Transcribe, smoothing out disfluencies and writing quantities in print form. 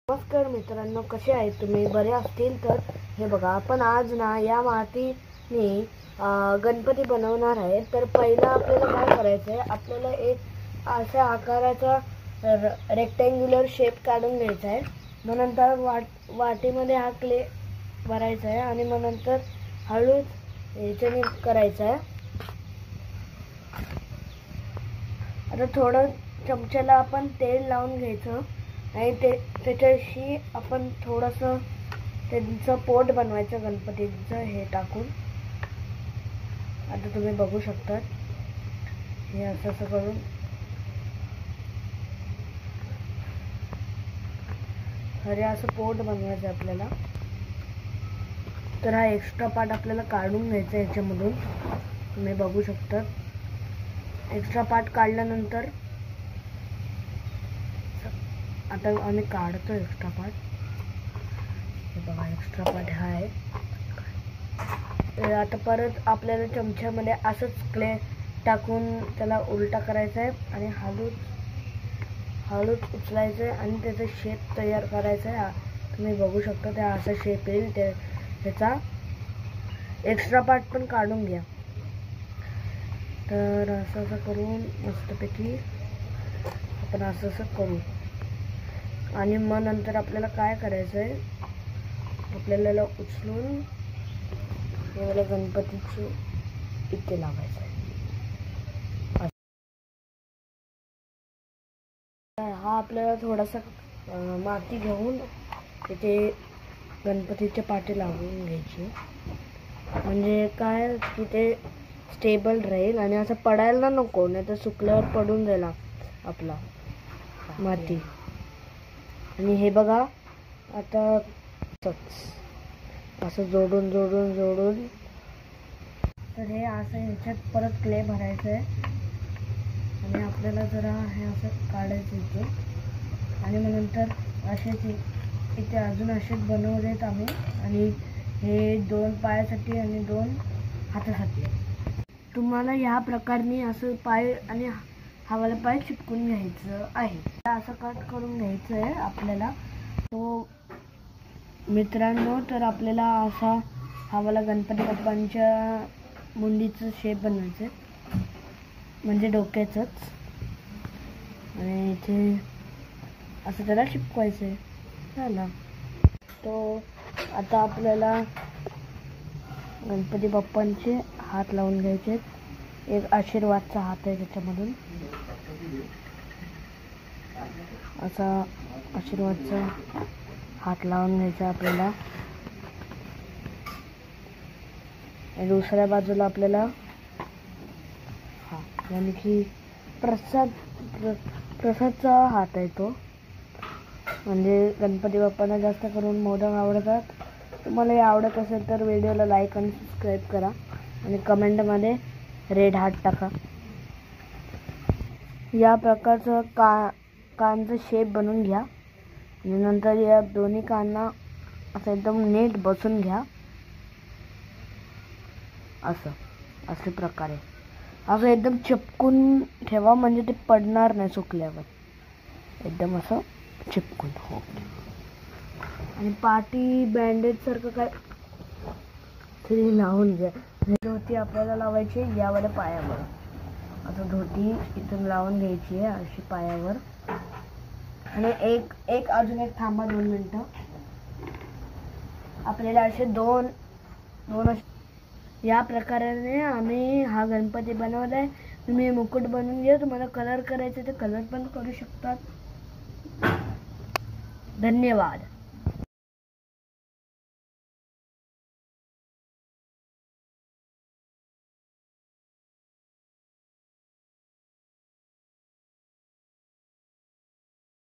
नमस्कार मित्रांनो, कसे आहेत तुम्ही? बरे असतील तर हे बघा, आपण आज ना या मातीने गणपती बनवणार आहे. तर पहिला आपल्याला काय करायचं आहे, आपल्याला एक अशा आकाराचा रेक्टँग्युलर शेप काढून घ्यायचा आहे. मग नंतर वाटीमध्ये हा क्ले भरायचा आहे आणि मग नंतर हळूच याच्याने करायचं आहे. आता थोडं चमच्याला आपण तेल लावून घ्यायचं आणि त्याच्याशी आपण थोडंसं त्यांचं पोट बनवायचं गणपतीचं हे टाकून. आता तुम्ही बघू शकता, हे असं असं करून अरे असं पोट बनवायचं आपल्याला. तर हा एक्स्ट्रा पार्ट आपल्याला काढून घ्यायचा याच्यामधून. तुम्ही बघू शकता, एक्स्ट्रा पार्ट काढल्यानंतर आता आम्ही काढतो एक्स्ट्रा पार्ट. हे बघा, एक्स्ट्रा पार्ट हा आहे. आता परत आपल्याला चमच्यामध्ये असंच क्ले टाकून त्याला उलटा करायचा आहे आणि हळूच उचलायचं आहे आणि त्याचा शेप तयार करायचा आहे. तुम्ही बघू शकता, त्या असा शेप येईल. त्याचा एक्स्ट्रा पार्ट पण काढून घ्या. तर असं असं करून मस्तपैकी आपण असं असं करू. आणि मग नंतर आपल्याला काय करायचं आहे, आपल्याला उचलून हे मला गणपतीचे इथे लावायचं आहे. हा आपल्याला थोडासा माती घेऊन तिथे गणपतीचे पाठी लावून घ्यायची. म्हणजे काय की ते स्टेबल राहील आणि असं पडायला नको, नाही तर सुकल्यावर पडून जाईल आपला माती. आणि हे बघा, आता असं जोडून तर हे असं ह्याच्यात परत क्ले भरायचं आहे आणि आपल्याला जरा हे असं काढायचं इथे. आणि मग नंतर असेच इथे अजून असेच बनवलेत आम्ही. आणि हे 2 पायासाठी आणि 2 हातासाठी. तुम्हाला ह्या प्रकारे असं पाय आणि हवाला पाय चिपकून घ्यायचं आहे. असं कट करून घ्यायचं आहे आपल्याला. तो मित्रांनो, तर आपल्याला असा हवाला गणपती बाप्पांच्या मुंडीचं शेप बनवायचं आहे, म्हणजे डोक्याचंच. आणि इथे असं त्याला चिपकवायचं आहे. झाला तो. आता आपल्याला गणपती बाप्पांचे हात लावून घ्यायचे. एक आशीर्वादचा हात आहे त्याच्यामधून. असा आशीर्वादचा हात लावून घ्यायचा आपल्याला. दुसऱ्या बाजूला आपल्याला यानी की प्रसादचा हात आहे तो. म्हणजे गणपती बाप्पांना जास्त करून मोदक आवडतात. तुम्हाला हे आवडत असेल तर व्हिडिओला लाईक आणि सबस्क्राईब करा आणि कमेंटमध्ये रेड हार्ट टाका. या प्रकारचं कानचं शेप बनवून घ्या आणि नंतर या दोन्ही कानांना असं एकदम नीट बसून घ्या. अशा प्रकारे असं एकदम चिपकून ठेवा, म्हणजे ते पडणार नाही सुकल्यावर. एकदम असं चिपकून. हो. आणि पाठी बँडेज सारखं काय तरी लावून घ्या. धोती आपल्याला लावायची यावर पायावर. असं धोती इथून लावून घ्यायची आहे अशी पायावर. आणि एक अजून एक थांबा 2 मिनटं. आपल्याला असे दोन या प्रकाराने आम्ही हा गणपती बनवलाय. तुम्ही मुकुट बनवून घ्या. तुम्हाला कलर करायचे तर कलर पण करू शकतात. धन्यवाद.